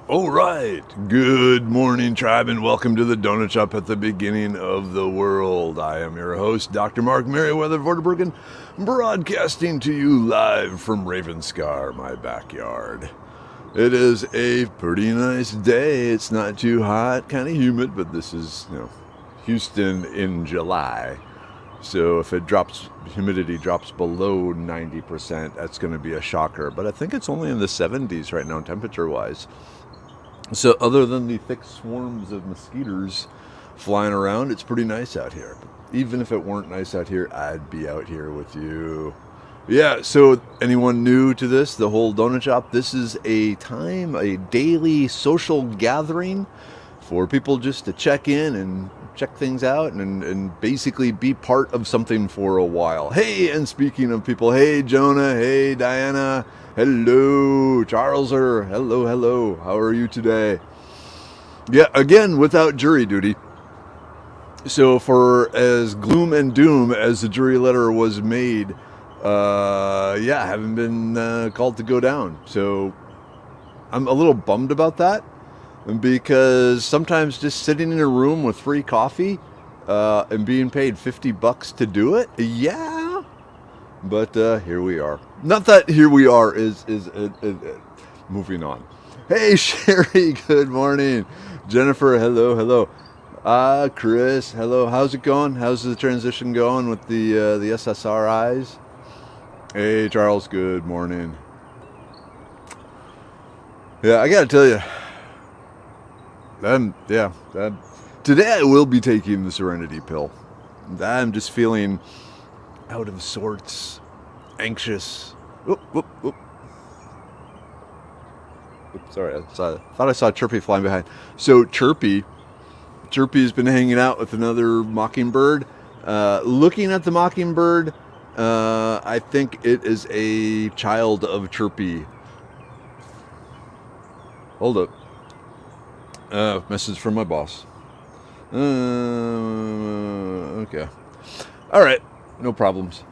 All right. Good morning, tribe, and welcome to the Donut Shop at the beginning of the world. I am your host, Dr. Mark Merriweather Vorderbergen, broadcasting to you live from Ravenscar, my backyard. It is a pretty nice day. It's not too hot, kind of humid, but this is, Houston in July. So if humidity drops below 90%, that's going to be a shocker. But I think it's only in the 70s right now, temperature-wise. So other than the thick swarms of mosquitoes flying around, it's pretty nice out here. Even if it weren't nice out here, I'd be out here with you. Yeah, so anyone new to this, the whole donut shop, this is a daily social gathering for people just to check in and check things out and basically be part of something for a while. Hey, and speaking of people, hey, Jonah, hey, Diana, hello, Charleser, hello, how are you today? Yeah, again, without jury duty. So for as gloom and doom as the jury letter was made, I haven't been called to go down. So I'm a little bummed about that. Because sometimes just sitting in a room with free coffee and being paid $50 to do it, yeah. But here we are. Not that here we are is moving on. Hey, Sherry, good morning. Jennifer, hello. Chris, hello. How's it going? How's the transition going with the SSRIs? Hey, Charles, good morning. Yeah, I gotta tell you. Today I will be taking the Serenity pill. I'm just feeling out of sorts, anxious. Sorry, thought I saw Chirpy flying behind. So Chirpy's been hanging out with another mockingbird. Looking at the mockingbird, I think it is a child of Chirpy. Hold up. Message from my boss. Okay. All right. No problems.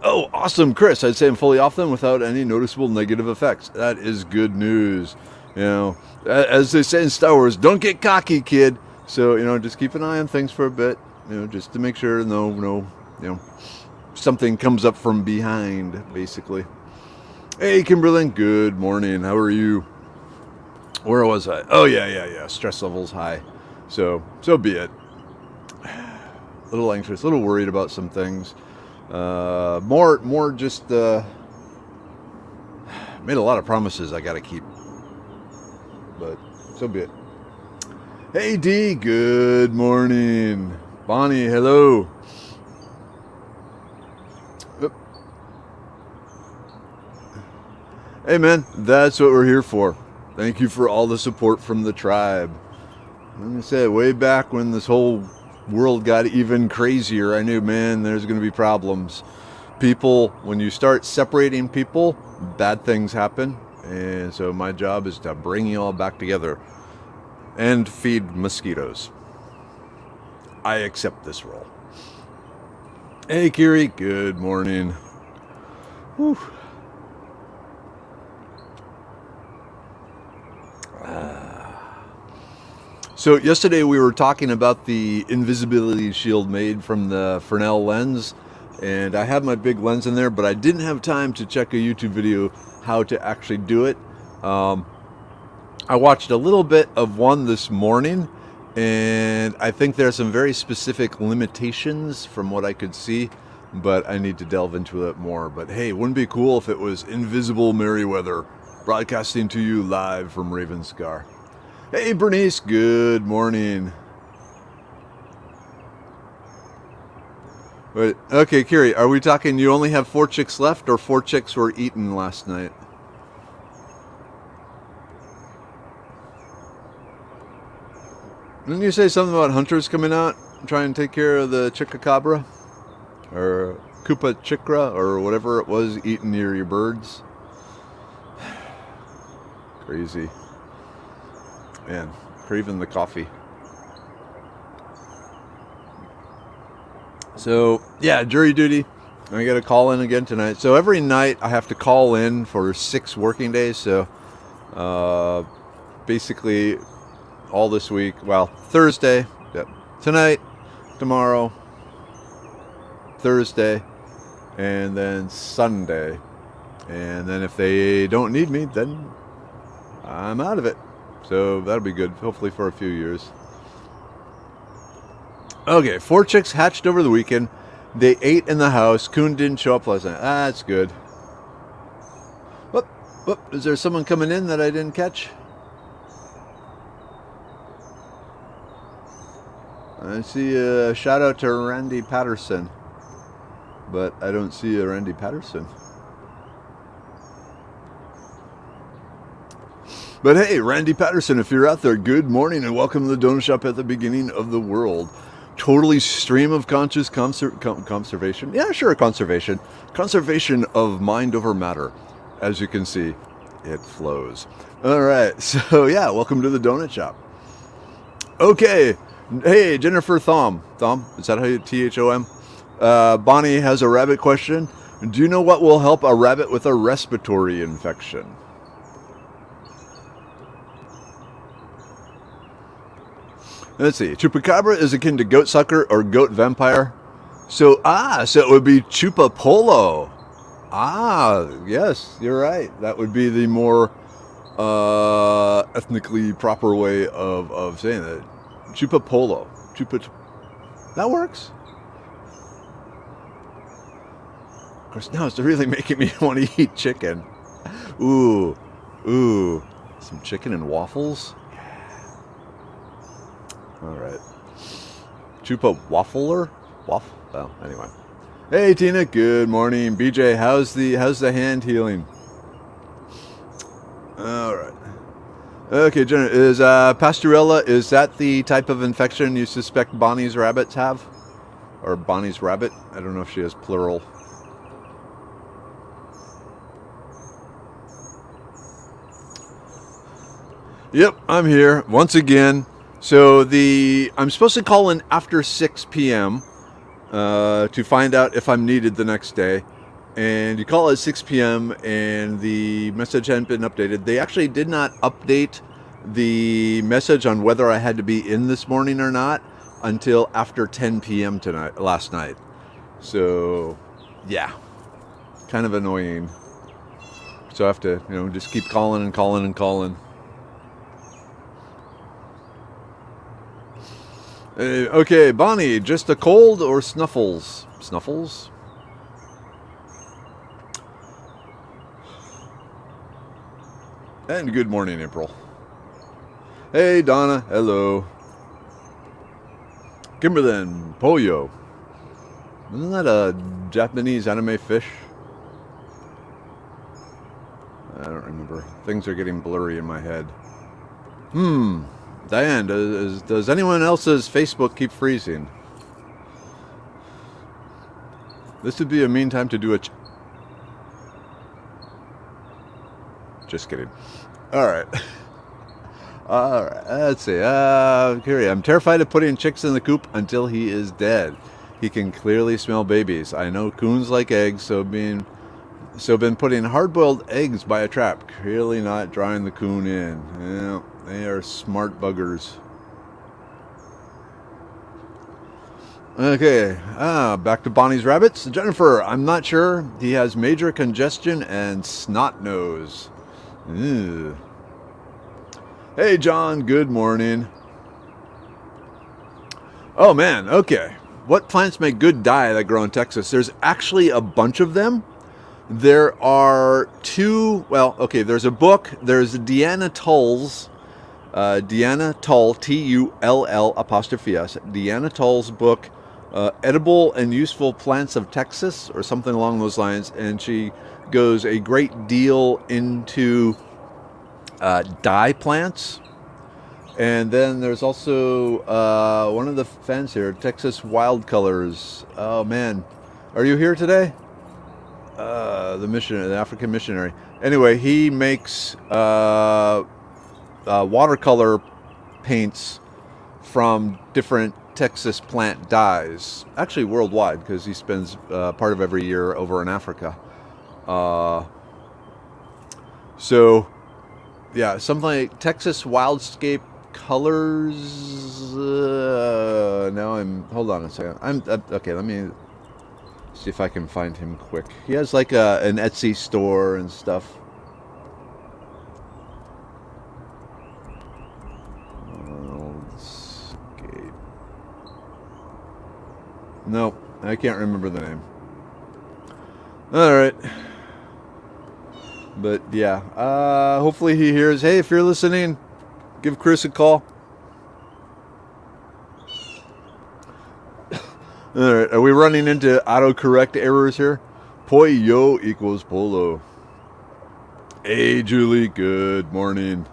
Oh, awesome, Chris. I'd say I'm fully off them without any noticeable negative effects. That is good news. As they say in Star Wars, don't get cocky, kid. So, just keep an eye on things for a bit, just to make sure something comes up from behind, basically. Hey, Kimberlyn, good morning. How are you? Where was I? Oh, yeah. Stress levels high. So be it. A little anxious, a little worried about some things. More just made a lot of promises I got to keep. But so be it. Hey, D, good morning. Bonnie, hello. Hey, man, that's what we're here for. Thank you for all the support from the tribe. Like I said, way back when this whole world got even crazier, I knew, man, there's going to be problems. People, when you start separating people, bad things happen. And so my job is to bring you all back together and feed mosquitoes. I accept this role. Hey, Kiri, good morning. Whew. So yesterday we were talking about the invisibility shield made from the Fresnel lens, and I have my big lens in there, but I didn't have time to check a YouTube video how to actually do it. I watched a little bit of one this morning, and I think there are some very specific limitations from what I could see, but I need to delve into it more. But hey, wouldn't it be cool if it was Invisible Merriweather broadcasting to you live from Ravenscar? Hey, Bernice, good morning. Wait, okay, Kiri, are we talking you only have 4 chicks left, or 4 chicks were eaten last night? Didn't you say something about hunters coming out and trying to take care of the chicacabra? Or Koopa chikra, or whatever it was, eating your birds? Crazy. Man, craving the coffee. So, yeah, jury duty. I got to call in again tonight. So every night I have to call in for 6 working days. So basically all this week. Well, Thursday, yep, tonight, tomorrow, Thursday, and then Sunday. And then if they don't need me, then I'm out of it. So that'll be good, hopefully for a few years. Okay, 4 chicks hatched over the weekend. They ate in the house. Coon didn't show up last night. That's good. Whoop, whoop. Is there someone coming in that I didn't catch? I see a shout out to Randy Patterson. But I don't see a Randy Patterson. But hey, Randy Patterson, if you're out there, good morning and welcome to the Donut Shop at the beginning of the world. Totally stream of conscious conservation. Yeah, sure, conservation. Conservation of mind over matter. As you can see, it flows. All right, so yeah, welcome to the Donut Shop. Okay, hey, Jennifer Thom, is that how you, Thom? Bonnie has a rabbit question. Do you know what will help a rabbit with a respiratory infection? Let's see. Chupacabra is akin to goat sucker or goat vampire. So it would be chupapolo. Yes, you're right. That would be the more ethnically proper way of saying that. Chupapolo. That works. Of course, now it's really making me want to eat chicken. Ooh. Some chicken and waffles. All right. Chupa waffler? Well, anyway. Hey, Tina. Good morning. BJ, how's the hand healing? All right. Okay, Jenna, is Pasturella, is that the type of infection you suspect Bonnie's rabbits have? Or Bonnie's rabbit? I don't know if she has plural. Yep, I'm here once again. So I'm supposed to call in after 6 p.m. To find out if I'm needed the next day. And you call at 6 p.m. and the message hadn't been updated. They actually did not update the message on whether I had to be in this morning or not until after 10 p.m. last night. So, yeah, kind of annoying. So I have to, just keep calling and calling and calling. Okay, Bonnie, just a cold or snuffles? Snuffles? And good morning, April. Hey, Donna, hello. Kimberlyn, Pollo. Isn't that a Japanese anime fish? I don't remember. Things are getting blurry in my head. Diane, does anyone else's Facebook keep freezing? This would be a mean time to do Just kidding. All right. Let's see. Here I'm terrified of putting chicks in the coop until he is dead. He can clearly smell babies. I know coons like eggs, so been putting hard-boiled eggs by a trap. Clearly not drawing the coon in. Yeah. They are smart buggers. Okay, back to Bonnie's rabbits. Jennifer, I'm not sure. He has major congestion and snot nose. Ew. Hey, John, good morning. Oh, man, okay. What plants make good dye that grow in Texas? There's actually a bunch of them. There are two, there's a book. There's Deanna Tull's. Deanna Tull, Tull apostrophe S. Deanna Tull's book, Edible and Useful Plants of Texas, or something along those lines. And she goes a great deal into dye plants. And then there's also one of the fans here, Texas Wild Colors. Oh, man. Are you here today? The African missionary. Anyway, he makes watercolor paints from different Texas plant dyes, actually worldwide, because he spends part of every year over in Africa. So, yeah, something like Texas Wildscape Colors. Hold on a second. Okay. Let me see if I can find him quick. He has like an Etsy store and stuff. Wildscape. Nope, I can't remember the name. All right. But yeah, hopefully he hears. Hey, if you're listening, give Chris a call. All right, are we running into autocorrect errors here? Pollo equals polo. Hey, Julie, good morning.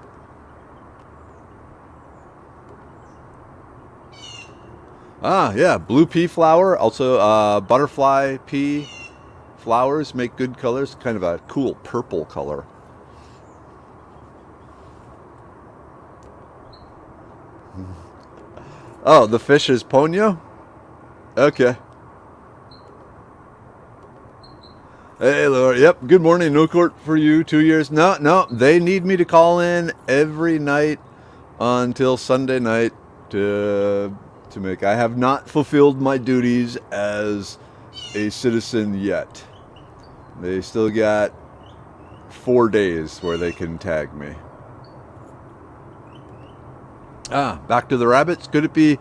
Yeah, blue pea flower, also butterfly pea flowers make good colors, kind of a cool purple color. Oh, the fish is ponyo? Okay. Hey, Laura. Yep, good morning. No court for you, 2 years. No, they need me to call in every night until Sunday night to make. I have not fulfilled my duties as a citizen yet. They still got 4 days where they can tag me. Back to the rabbits. Could it be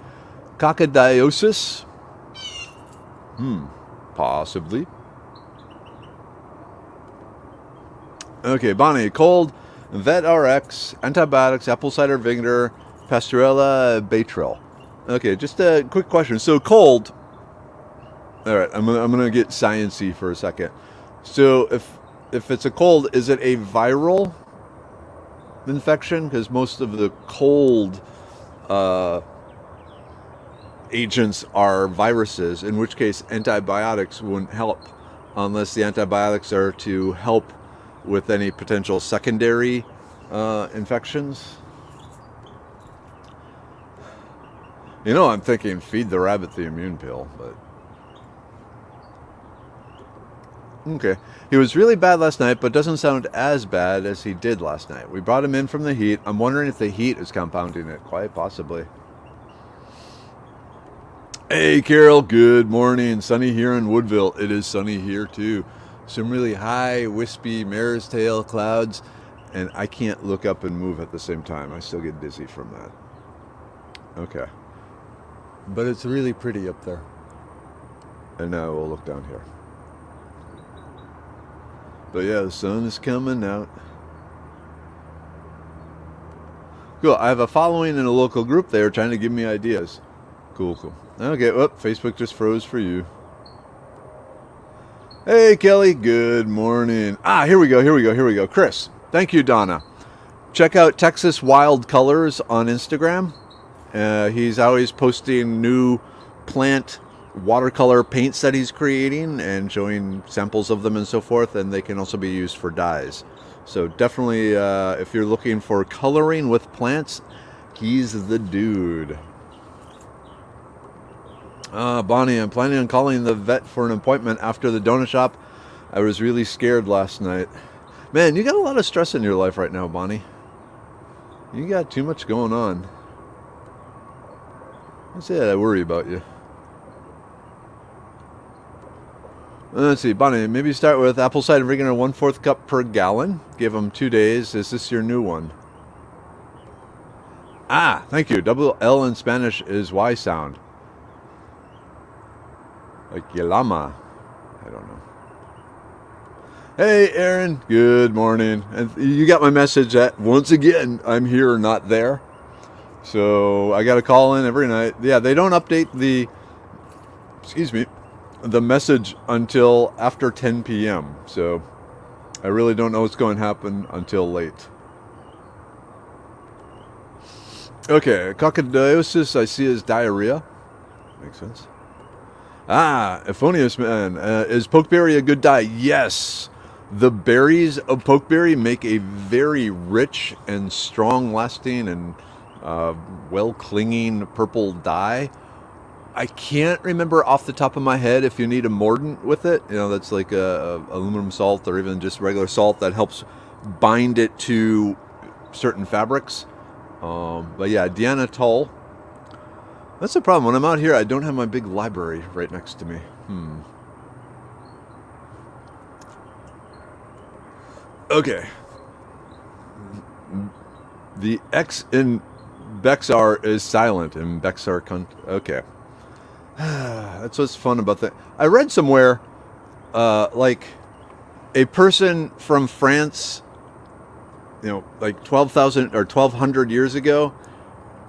coccidiosis? Possibly. Okay, Bonnie, cold, vet RX, antibiotics, apple cider vinegar, pastorella, Baytril. Okay, just a quick question. So cold. All right, I'm gonna get sciencey for a second. So if it's a cold, is it a viral infection? Because most of the cold agents are viruses, in which case antibiotics wouldn't help unless the antibiotics are to help with any potential secondary infections. You know, I'm thinking feed the rabbit the immune pill, but okay. He was really bad last night, but doesn't sound as bad as he did last night. We brought him in from the heat. I'm wondering if the heat is compounding it. Quite possibly. Hey, Carol. Good morning. Sunny here in Woodville. It is sunny here, too. Some really high, wispy mare's tail clouds, and I can't look up and move at the same time. I still get dizzy from that. Okay. But it's really pretty up there. And now we'll look down here. But yeah, the sun is coming out. Cool. I have a following in a local group. They are trying to give me ideas. Cool. Okay, Facebook just froze for you. Hey, Kelly. Good morning. Here we go. Chris. Thank you, Donna. Check out Texas Wild Colors on Instagram. He's always posting new plant watercolor paints that he's creating and showing samples of them and so forth, and they can also be used for dyes. So definitely, if you're looking for coloring with plants, he's the dude. Bonnie, I'm planning on calling the vet for an appointment after the donut shop. I was really scared last night. Man, you got a lot of stress in your life right now, Bonnie. You got too much going on. I say that I worry about you. Let's see, Bonnie, maybe start with apple cider vinegar 1/4 cup per gallon. Give them 2 days. Is this your new one? Thank you. Double L in Spanish is Y sound. Like Yalama. I don't know. Hey, Aaron. Good morning. And you got my message that, once again, I'm here, not there. So I got to call in every night. Yeah, they don't update the message until after 10 p.m. So I really don't know what's going to happen until late. Okay, coccidiosis I see as diarrhea. Makes sense. Euphonious man. Is pokeberry a good dye? Yes. The berries of pokeberry make a very rich and strong lasting and well clinging purple dye. I can't remember off the top of my head if you need a mordant with it. That's like a aluminum salt or even just regular salt that helps bind it to certain fabrics. But yeah, dianetol. That's the problem. When I'm out here, I don't have my big library right next to me. Okay. The X in Bexar is silent in Bexar. Okay. That's what's fun about that. I read somewhere, like a person from France, like 12,000 or 1,200 years ago,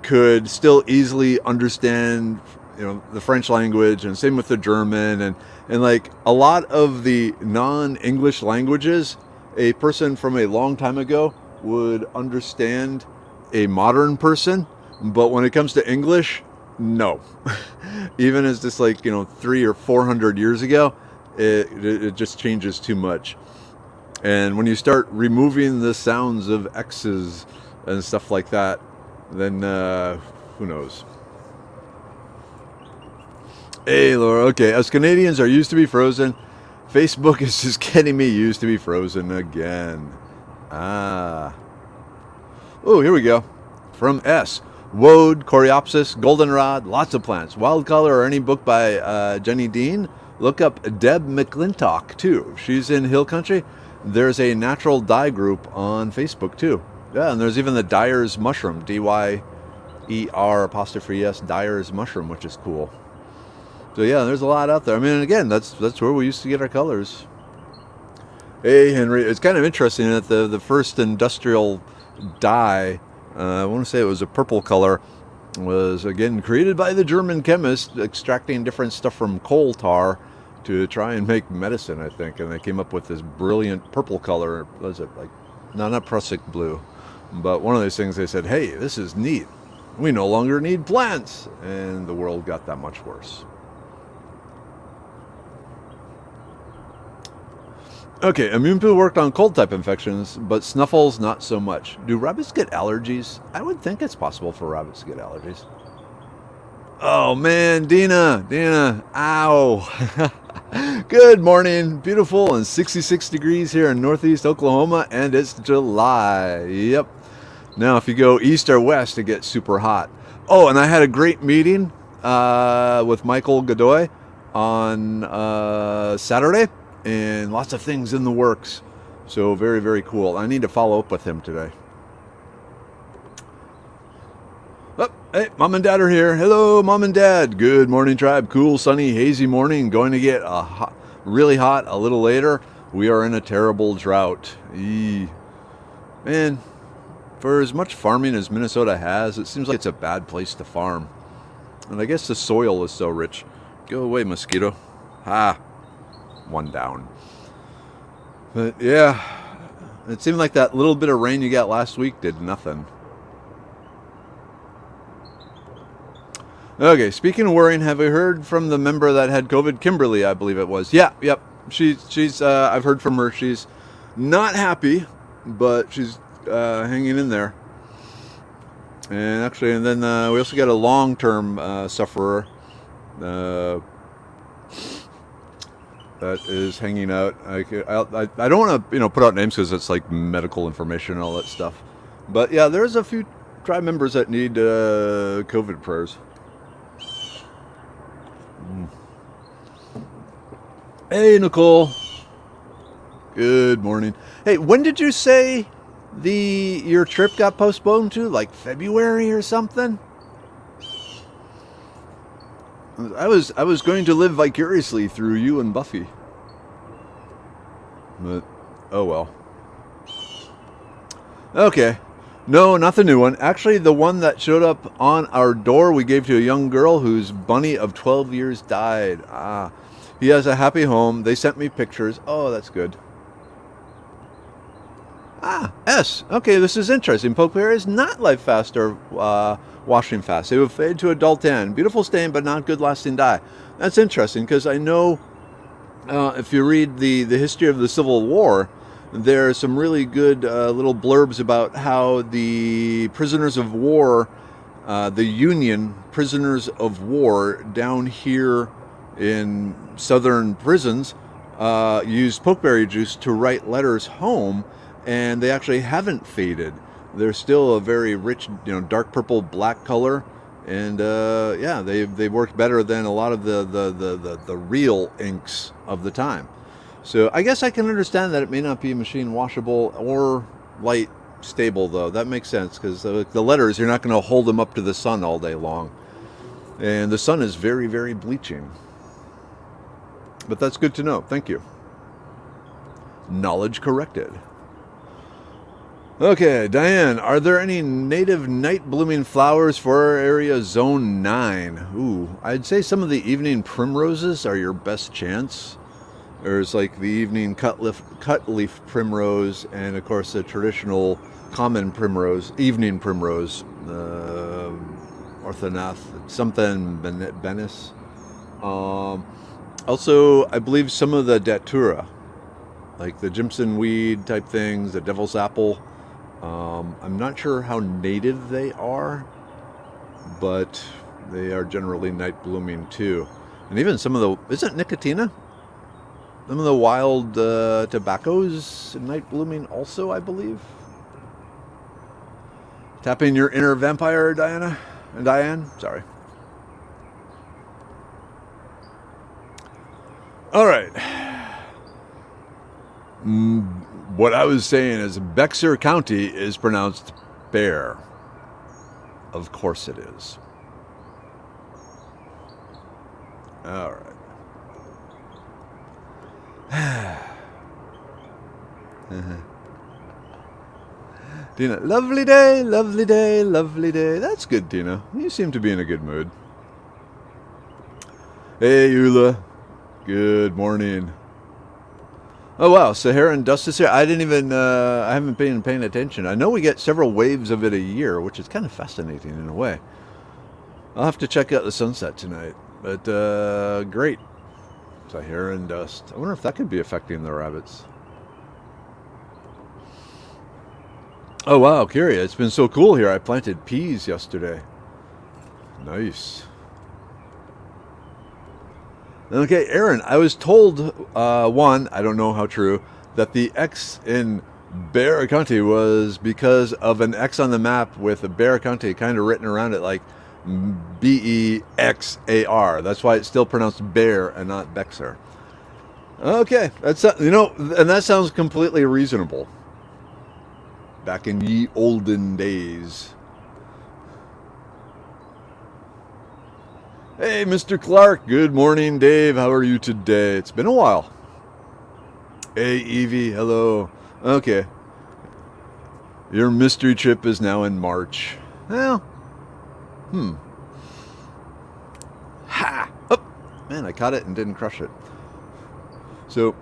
could still easily understand, the French language, and same with the German, and like a lot of the non-English languages, a person from a long time ago would understand a modern person, but when it comes to English, no. Even as just like 300 or 400 years ago, it just changes too much. And when you start removing the sounds of X's and stuff like that, then who knows? Hey, Laura. Okay, us Canadians are used to be frozen. Facebook is just getting me used to be frozen again. Oh, here we go. From S. Woad, Coreopsis, Goldenrod, lots of plants. Wild Color or any book by Jenny Dean. Look up Deb McClintock, too. She's in Hill Country. There's a natural dye group on Facebook, too. Yeah, and there's even the Dyer's Mushroom, DYER''S, Dyer's Mushroom, which is cool. So yeah, there's a lot out there. I mean, again, that's where we used to get our colors. Hey, Henry, it's kind of interesting that the first industrial dye, I want to say it was a purple color, was again created by the German chemist extracting different stuff from coal tar to try and make medicine, I think. And they came up with this brilliant purple color. What was it like? No, not Prussic blue. But one of those things, they said, hey, this is neat. We no longer need plants. And the world got that much worse. Okay, Immune Pill worked on cold type infections, but snuffles not so much. Do rabbits get allergies? I would think it's possible for rabbits to get allergies. Oh man, Dina, ow. Good morning, beautiful and 66 degrees here in northeast Oklahoma, and it's July. Yep. Now if you go east or west, it gets super hot. Oh, and I had a great meeting with Michael Godoy on Saturday. And lots of things in the works. So very, very cool. I need to follow up with him today. Oh, hey, Mom and Dad are here. Hello, Mom and Dad. Good morning, tribe. Cool, sunny, hazy morning. Going to get really hot a little later. We are in a terrible drought. Man, for as much farming as Minnesota has, it seems like it's a bad place to farm. And I guess the soil is so rich. Go away, mosquito. One down. But yeah, it seemed like that little bit of rain you got last week did nothing. Okay, speaking of worrying, have we heard from the member that had COVID, Kimberly, I believe it was? Yeah, yep. She's I've heard from her. She's not happy, but she's hanging in there. And actually, and then we also got a long-term sufferer that is hanging out. I don't want to put out names because it's like medical information and all that stuff. But yeah, there's a few tribe members that need COVID prayers. Hey, Nicole. Good morning. Hey, when did you say your trip got postponed to? Like February or something? I was going to live vicariously through you and Buffy. But oh well. Okay. No, not the new one. Actually, the one that showed up on our door we gave to a young girl whose bunny of 12 years died. He has a happy home. They sent me pictures. Oh, that's good. S. Okay, this is interesting. Pokeberry is not life fast or washing fast. They will fade to a dull tan. Beautiful stain, but not good lasting dye. That's interesting because I know if you read the history of the Civil War, there are some really good little blurbs about how the prisoners of war the Union prisoners of war down here in southern prisons use pokeberry juice to write letters home, and they actually haven't faded. They're still a very rich, dark purple black color, and they work better than a lot of the real inks of the time. So I guess I can understand that it may not be machine washable or light stable, though. That makes sense, because the letters, you're not going to hold them up to the sun all day long, and the sun is very, very bleaching. But that's good to know. Thank you. Knowledge corrected. Okay, Diane, are there any native night blooming flowers for our area, Zone 9? Ooh, I'd say some of the evening primroses are your best chance. There's like the evening cut leaf primrose, and of course the traditional common primrose, evening primrose, orthonath, something benis. Also, I believe some of the datura, like the Jimson weed type things, the devil's apple. I'm not sure how native they are, but they are generally night blooming too. And even some of the, isn't nicotina? Some of the wild tobaccos night blooming also, I believe. Tapping your inner vampire, Diane, sorry. All right. What I was saying is Bexar County is pronounced bear. Of course it is. All right. Tina, lovely day, lovely day, lovely day. That's good, Tina. You seem to be in a good mood. Hey, Eula. Good morning. Oh, wow. Saharan dust is here. I haven't been paying attention. I know we get several waves of it a year, which is kind of fascinating in a way. I'll have to check out the sunset tonight. But, great. Saharan dust. I wonder if that could be affecting the rabbits. Oh, wow, Kyria, it's been so cool here. I planted peas yesterday. Nice. Okay, Aaron, I was told, one, I don't know how true, that the X in Bear County was because of an X on the map with a Bear County kind of written around it like Bexar. That's why it's still pronounced Bear and not Bexar. Okay, that's, and that sounds completely reasonable. Back in ye olden days. Hey, Mr. Clark. Good morning, Dave. How are you today? It's been a while. Hey, Evie. Hello. Okay. Your mystery trip is now in March. Well, Ha! Oh, man, I caught it and didn't crush it. So,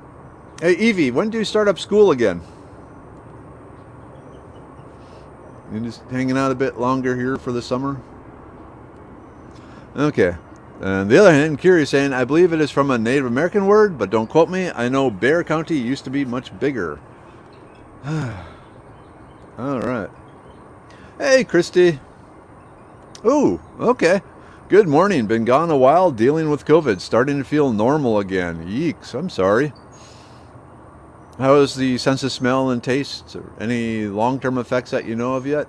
hey, Evie, when do you start up school again? You just hanging out a bit longer here for the summer? Okay. And the other hand, Kiri's saying, I believe it is from a Native American word, but don't quote me. I know Bear County used to be much bigger. All right. Hey, Christy. Ooh, okay. Good morning. Been gone a while dealing with COVID. Starting to feel normal again. Yeeks. I'm sorry. How is the sense of smell and taste? Or any long-term effects that you know of yet?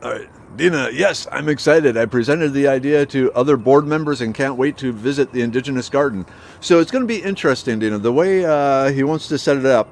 All right. Dina, yes, I'm excited. I presented the idea to other board members and can't wait to visit the Indigenous Garden. So it's going to be interesting, Dina, the way he wants to set it up.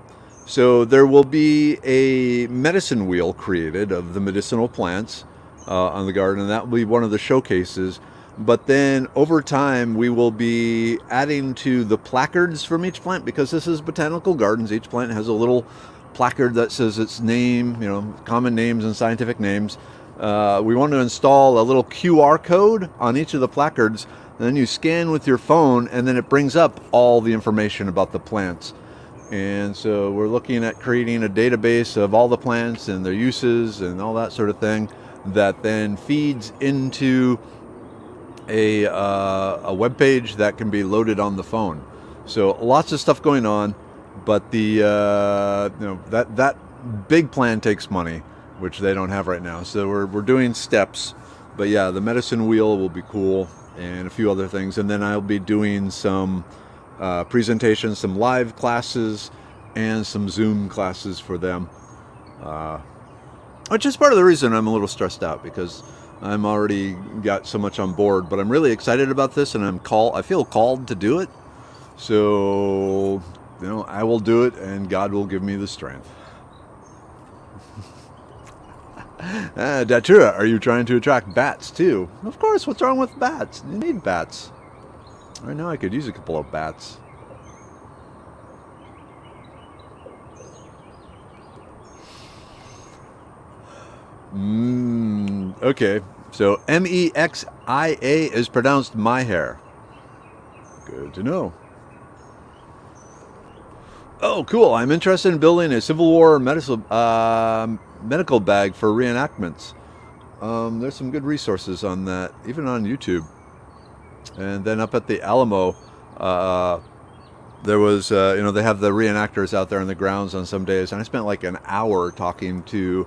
So there will be a medicine wheel created of the medicinal plants on the garden, and that will be one of the showcases. But then over time, we will be adding to the placards from each plant, because this is botanical gardens. Each plant has a little placard that says its name, common names and scientific names. We want to install a little QR code on each of the placards, and then you scan with your phone, and then it brings up all the information about the plants. And so we're looking at creating a database of all the plants and their uses and all that sort of thing that then feeds into a web page that can be loaded on the phone. So lots of stuff going on, but the that big plan takes money, which they don't have right now. So we're doing steps. But yeah, the medicine wheel will be cool, and a few other things. And then I'll be doing some presentations, some live classes, and some Zoom classes for them. Which is part of the reason I'm a little stressed out, because I'm already got so much on board. But I'm really excited about this, and I feel called to do it. So, I will do it, and God will give me the strength. Datura, are you trying to attract bats too? Of course, what's wrong with bats? You need bats. Right now I could use a couple of bats. Okay, so M-E-X-I-A is pronounced my hair. Good to know. Oh, cool. I'm interested in building a Civil War medical bag for reenactments. There's some good resources on that, even on YouTube. And then up at the Alamo, there was, they have the reenactors out there on the grounds on some days. And I spent like an hour talking to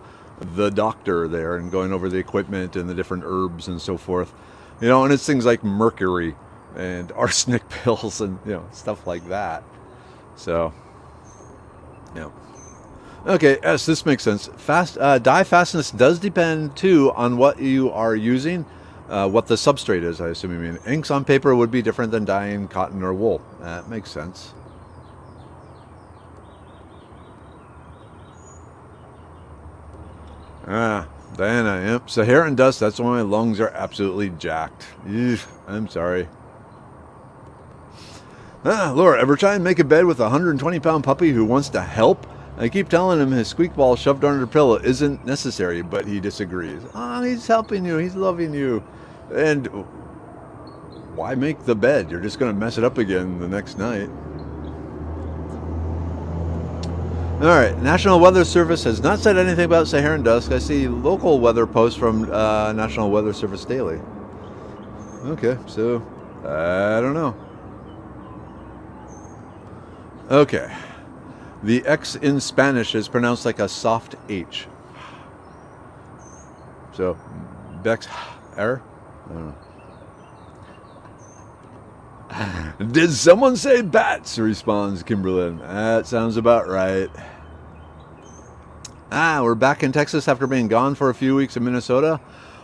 the doctor there and going over the equipment and the different herbs and so forth. And it's things like mercury and arsenic pills and, stuff like that. So... yeah. Okay, yes, this makes sense. Dye fastness does depend, too, on what you are using, what the substrate is, I assume you mean. Inks on paper would be different than dyeing cotton or wool. That makes sense. Diana, yep. Sahara and dust, that's why my lungs are absolutely jacked. Eugh, I'm sorry. Laura, ever try and make a bed with a 120-pound puppy who wants to help? I keep telling him his squeak ball shoved under the pillow isn't necessary, but he disagrees. He's helping you. He's loving you. And why make the bed? You're just going to mess it up again the next night. All right. National Weather Service has not said anything about Saharan dust. I see local weather posts from National Weather Service daily. Okay, so I don't know. Okay. The X in Spanish is pronounced like a soft H. So, Bex, error? I don't know. Did someone say bats? Responds Kimberlyn. That sounds about right. We're back in Texas after being gone for a few weeks in Minnesota.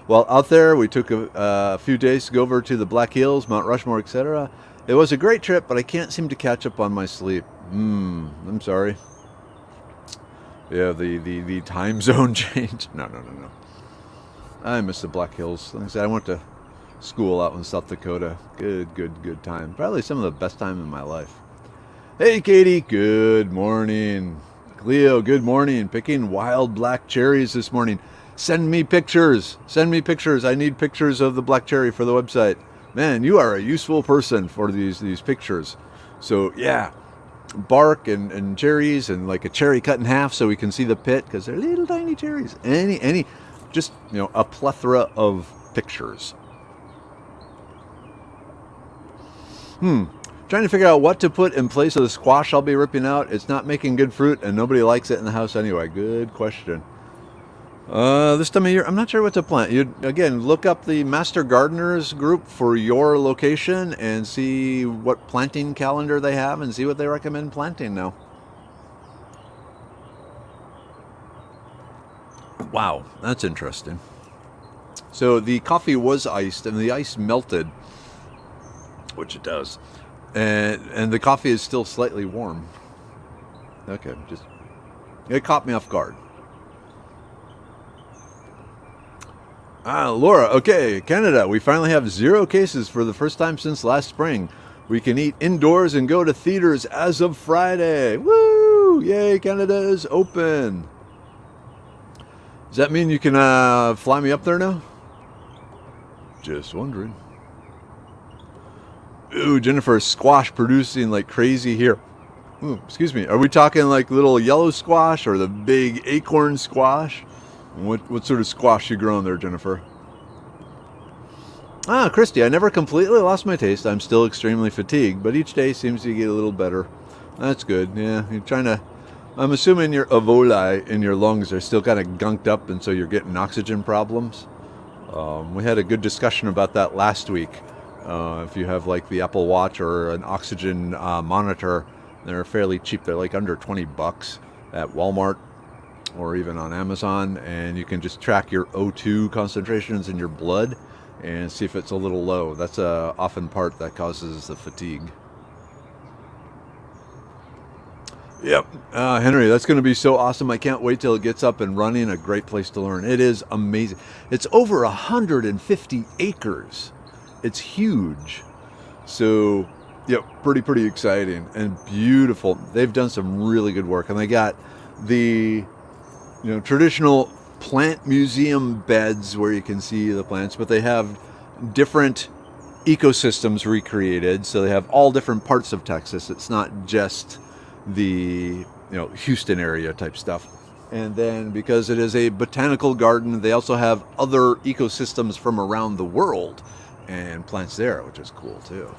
While out there, we took a few days to go over to the Black Hills, Mount Rushmore, etc. It was a great trip, but I can't seem to catch up on my sleep. I'm sorry. Yeah, the time zone change. No. I miss the Black Hills. Like I said, I went to school out in South Dakota. Good time. Probably some of the best time in my life. Hey, Katie. Good morning. Cleo, good morning. Picking wild black cherries this morning. Send me pictures. I need pictures of the black cherry for the website. Man, you are a useful person for these pictures. So, yeah. Bark and cherries and like a cherry cut in half so we can see the pit because they're little tiny cherries. Just a plethora of pictures. Trying to figure out what to put in place of the squash I'll be ripping out. It's not making good fruit and nobody likes it in the house anyway. Good question. This time of year, I'm not sure what to plant. You again, look up the Master Gardeners group for your location and see what planting calendar they have and see what they recommend planting now. Wow, that's interesting. So the coffee was iced and the ice melted, which it does, and the coffee is still slightly warm. Okay, it caught me off guard. Laura, okay, Canada, we finally have 0 cases for the first time since last spring. We can eat indoors and go to theaters as of Friday. Woo! Yay, Canada is open. Does that mean you can fly me up there now? Just wondering. Ooh, Jennifer, squash producing like crazy here. Ooh, excuse me, are we talking like little yellow squash or the big acorn squash? What sort of squash you growing there, Jennifer? Christy, I never completely lost my taste. I'm still extremely fatigued, but each day seems to get a little better. That's good. Yeah, you're trying to I'm assuming your alveoli in your lungs are still kind of gunked up, and so you're getting oxygen problems. We had a good discussion about that last week. If you have like the Apple Watch or an oxygen monitor, they're fairly cheap. They're like under $20 at Walmart or even on Amazon, and you can just track your O2 concentrations in your blood and see if it's a little low. That's a often part that causes the fatigue. Yep, Henry, that's going to be so awesome. I can't wait till it gets up and running. A great place to learn. It is amazing. It's over 150 acres. It's huge. So, yep, pretty exciting and beautiful. They've done some really good work, and they got the traditional plant museum beds where you can see the plants, but they have different ecosystems recreated. So they have all different parts of Texas. It's not just the Houston area type stuff. And then because it is a botanical garden, they also have other ecosystems from around the world and plants there, which is cool too.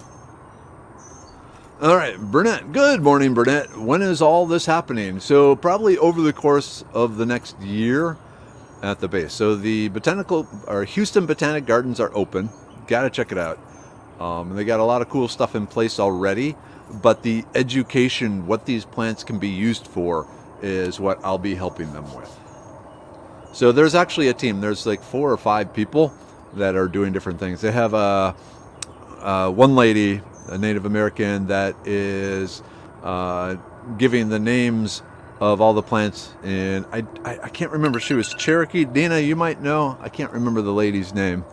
All right, Burnett. Good morning, Burnett. When is all this happening? So probably over the course of the next year at the base. So the Houston Botanic Gardens are open. Got to check it out. They got a lot of cool stuff in place already. But the education, what these plants can be used for, is what I'll be helping them with. So there's actually a team. There's like 4 or 5 people that are doing different things. They have one lady, a Native American, that is giving the names of all the plants. And I can't remember. She was Cherokee. Dina, you might know. I can't remember the lady's name.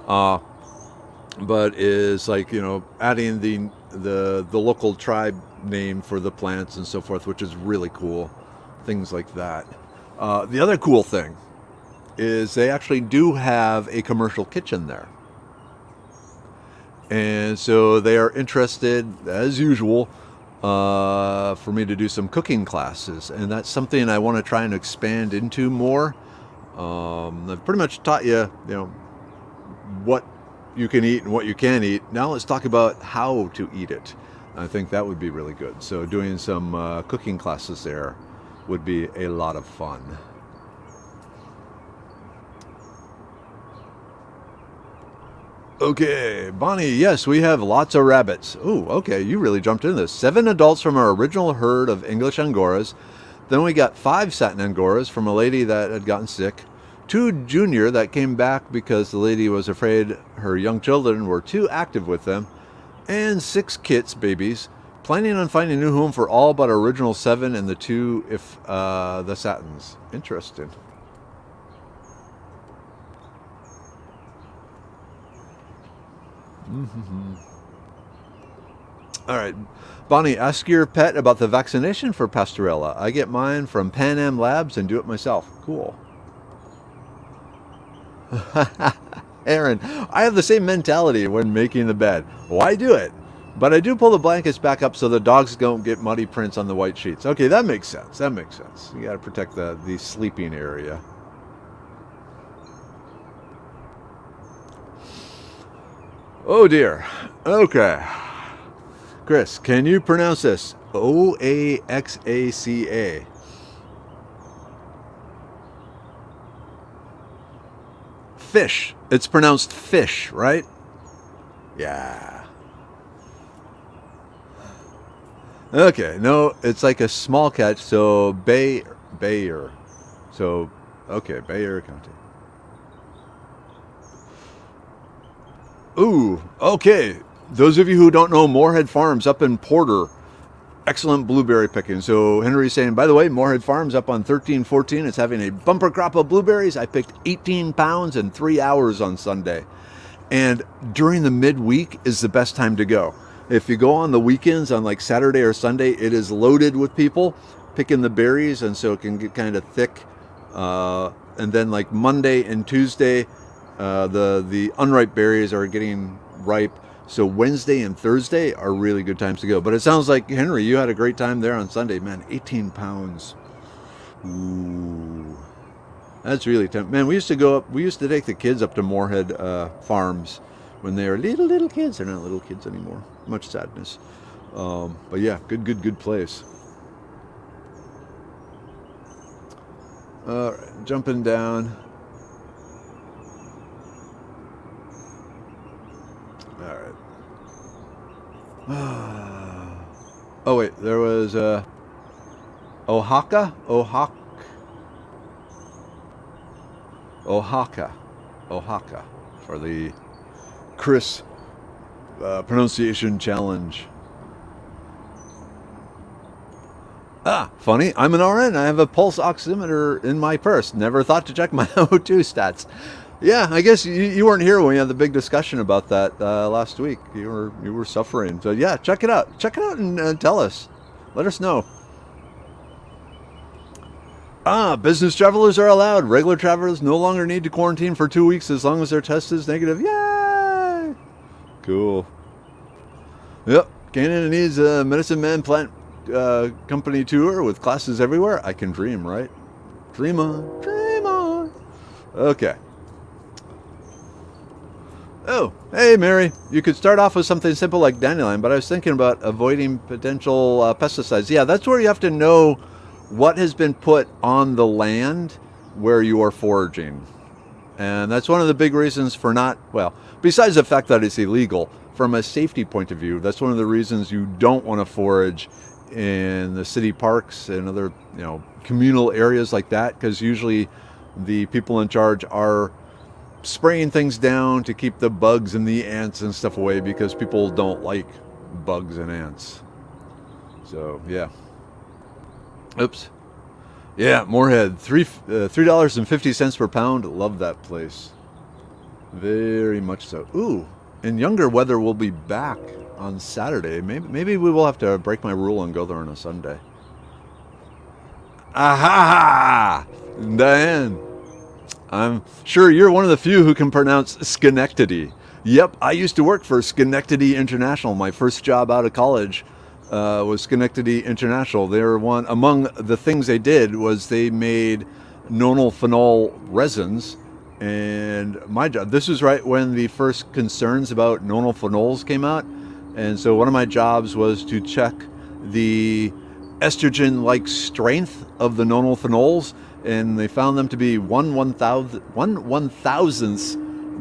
But is like, adding the local tribe name for the plants and so forth, which is really cool. Things like that. The other cool thing is they actually do have a commercial kitchen there. And so they are interested, as usual, for me to do some cooking classes. And that's something I want to try and expand into more. I've pretty much taught you, what you can eat and what you can't eat. Now let's talk about how to eat it. I think that would be really good. So doing some cooking classes there would be a lot of fun. Okay, Bonnie, yes, we have lots of rabbits. Oh, okay, you really jumped into this. 7 adults from our original herd of English Angoras. Then we got 5 satin Angoras from a lady that had gotten sick. 2 junior that came back because the lady was afraid her young children were too active with them. And 6 kits, babies. Planning on finding a new home for all but our original 7 and the 2 if the satins. Interesting. All right, Bonnie, ask your pet about the vaccination for Pastorella. I get mine from Pan Am Labs and do it myself. Cool. Aaron, I have the same mentality when making the bed. Why do it? But I do pull the blankets back up so the dogs don't get muddy prints on the white sheets. Okay, that makes sense. You got to protect the sleeping area. Oh dear. Okay. Chris, can you pronounce this? Oaxaca. Fish. It's pronounced fish, right? Yeah. Okay, no, it's like a small catch, so Bayer. So, okay, Bayer County. Ooh, okay. Those of you who don't know, Moorhead Farms up in Porter, excellent blueberry picking. So Henry's saying, by the way, Moorhead Farms up on 1314 is having a bumper crop of blueberries. I picked 18 pounds in 3 hours on Sunday. And during the midweek is the best time to go. If you go on the weekends on like Saturday or Sunday, it is loaded with people picking the berries, and so it can get kind of thick. And then like Monday and Tuesday, the unripe berries are getting ripe. So Wednesday and Thursday are really good times to go. But it sounds like, Henry, you had a great time there on Sunday. Man, 18 pounds. Ooh. That's really tempting. Man, we used to take the kids up to Moorhead Farms when they were little kids. They're not little kids anymore. Much sadness. But yeah, good place. Jumping down. All right. Oh wait, there was Oaxaca for the Chris pronunciation challenge. Funny. I'm an RN. I have a pulse oximeter in my purse. Never thought to check my O2 stats. Yeah, I guess you weren't here when we had the big discussion about that last week. You were suffering. So yeah, check it out. Check it out and tell us. Let us know. Business travelers are allowed. Regular travelers no longer need to quarantine for 2 weeks as long as their test is negative. Yay! Cool. Yep. Canada needs a Medicine Man plant company tour with classes everywhere. I can dream, right? Dream on. Dream on. Okay. Oh, hey, Mary. You could start off with something simple like dandelion, but I was thinking about avoiding potential pesticides. Yeah, that's where you have to know what has been put on the land where you are foraging. And that's one of the big reasons for besides the fact that it's illegal, from a safety point of view, that's one of the reasons you don't want to forage in the city parks and other, communal areas like that, because usually the people in charge are spraying things down to keep the bugs and the ants and stuff away, because people don't like bugs and ants. So yeah. Oops. Yeah, Moorhead, $3.50 per pound. Love that place. Very much so. Ooh, and younger weather will be back on Saturday. Maybe we will have to break my rule and go there on a Sunday. Aha! Diane, I'm sure you're one of the few who can pronounce Schenectady. Yep, I used to work for Schenectady International. My first job out of college was Schenectady International. They were among the things they did was they made nonylphenol resins. And my job, this was right when the first concerns about nonylphenols came out. And so one of my jobs was to check the estrogen-like strength of the nonylphenols, and they found them to be one one-thousandth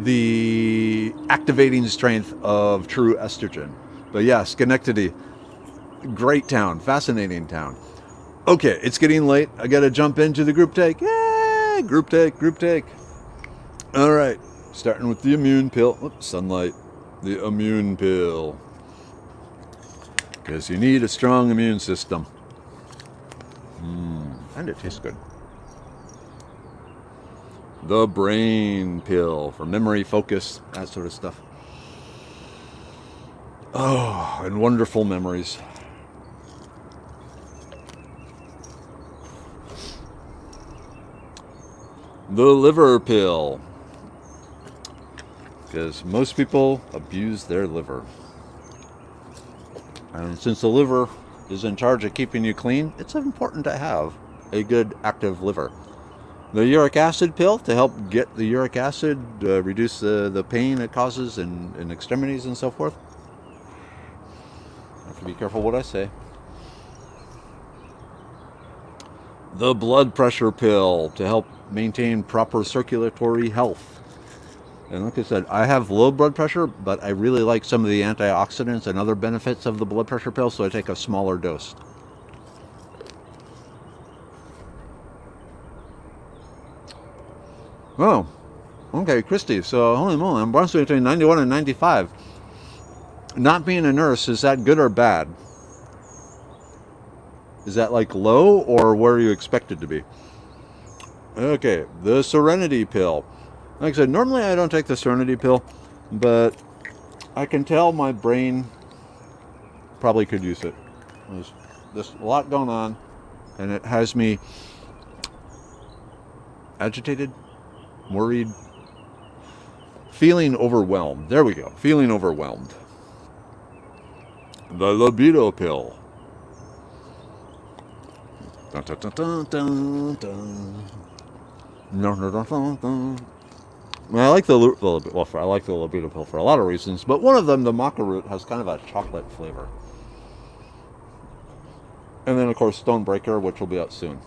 the activating strength of true estrogen. But yeah, Schenectady, great town, fascinating town. Okay, it's getting late. I got to jump into the group take. Yay! Group take. All right, starting with the immune pill. Oops, sunlight. The immune pill. Because you need a strong immune system. And it tastes good. The brain pill for memory, focus, that sort of stuff. Oh, and wonderful memories. The liver pill. Because most people abuse their liver. And since the liver is in charge of keeping you clean, it's important to have a good active liver. The uric acid pill to help get the uric acid, reduce the pain it causes in extremities and so forth. I have to be careful what I say. The blood pressure pill to help maintain proper circulatory health. And like I said, I have low blood pressure, but I really like some of the antioxidants and other benefits of the blood pressure pill, so I take a smaller dose. Oh, okay, Christy. So, holy moly, I'm born between 91 and 95. Not being a nurse, is that good or bad? Is that like low or where you expect it to be? Okay, the Serenity pill. Like I said, normally I don't take the Serenity pill, but I can tell my brain probably could use it. There's a lot going on, and it has me agitated, worried, feeling overwhelmed. There we go, feeling overwhelmed. The libido pill. Dun, dun, dun, dun, dun, dun. Dun, dun, dun, dun. I like the libido pill for a lot of reasons, but one of them, the maca root, has kind of a chocolate flavor. And then, of course, Stonebreaker, which will be out soon.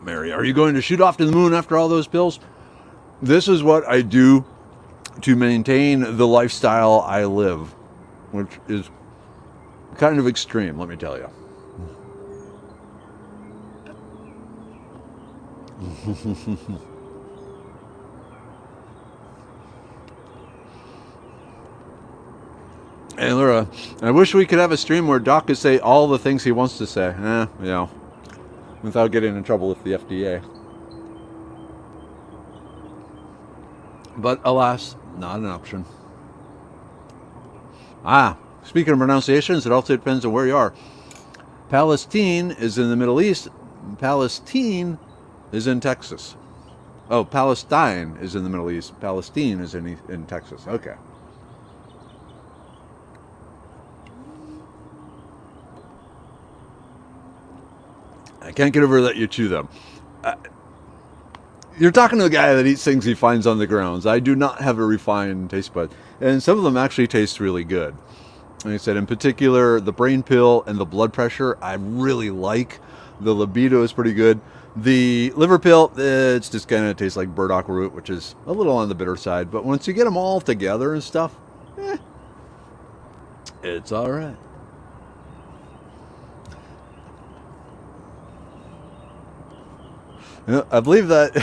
Mary, are you going to shoot off to the moon after all those pills? This is what I do to maintain the lifestyle I live, which is kind of extreme, let me tell you. Hey Laura, I wish we could have a stream where Doc could say all the things he wants to say. Without getting in trouble with the FDA. But alas, not an option. Speaking of pronunciations, it also depends on where you are. Palestine is in the Middle East. Palestine is in Texas. Oh, Palestine is in the Middle East. Palestine is in Texas. Okay. I can't get over that you chew them. You're talking to a guy that eats things he finds on the grounds. I do not have a refined taste bud. And some of them actually taste really good. Like I said, in particular, the brain pill and the blood pressure, I really like. The libido is pretty good. The liver pill, it's just kind of tastes like burdock root, which is a little on the bitter side. But once you get them all together and stuff, it's all right. I believe that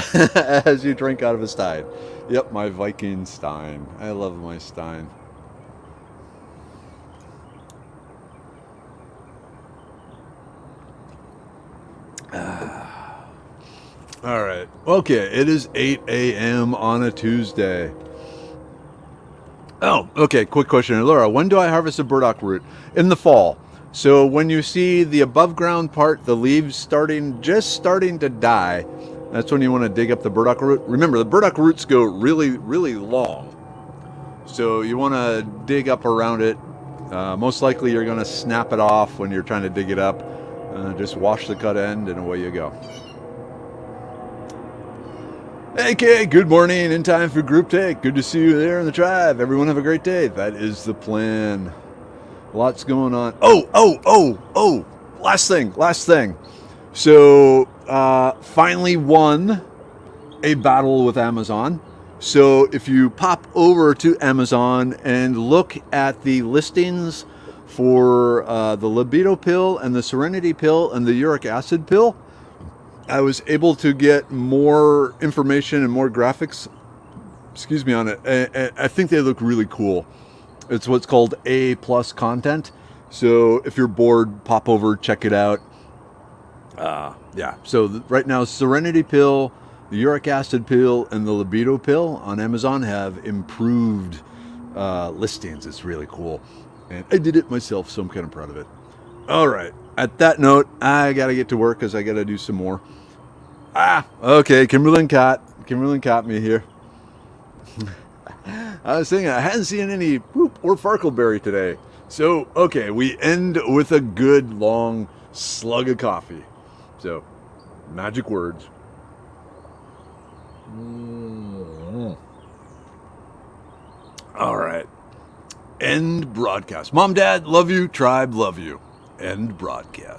as you drink out of a stein. Yep, my Viking stein. I love my stein. All right. Okay, it is 8 a.m. on a Tuesday. Oh, okay, quick question. Laura, when do I harvest a burdock root? In the fall. So when you see the above ground part, the leaves just starting to die, that's when you want to dig up the burdock root. Remember, the burdock roots go really, really long. So you want to dig up around it. Most likely you're going to snap it off when you're trying to dig it up. Just wash the cut end and away you go. Hey Kay, good morning. In time for group take. Good to see you there in the tribe. Everyone have a great day. That is the plan. Lots going on. Oh. Last thing. So, finally won a battle with Amazon. So if you pop over to Amazon and look at the listings for the libido pill and the serenity pill and the uric acid pill, I was able to get more information and more graphics, on it. I think they look really cool. It's what's called A+ content. So if you're bored, pop over, check it out. So right now, serenity pill, the uric acid pill, and the libido pill on Amazon have improved listings. It's really cool. And I did it myself, so I'm kind of proud of it. All right. At that note, I got to get to work because I got to do some more. Okay. Kimberlyn caught me here. I was thinking I hadn't seen any poop or farkleberry today. So, okay, we end with a good long slug of coffee. So, magic words. All right. End broadcast. Mom, Dad, love you. Tribe, love you. End broadcast.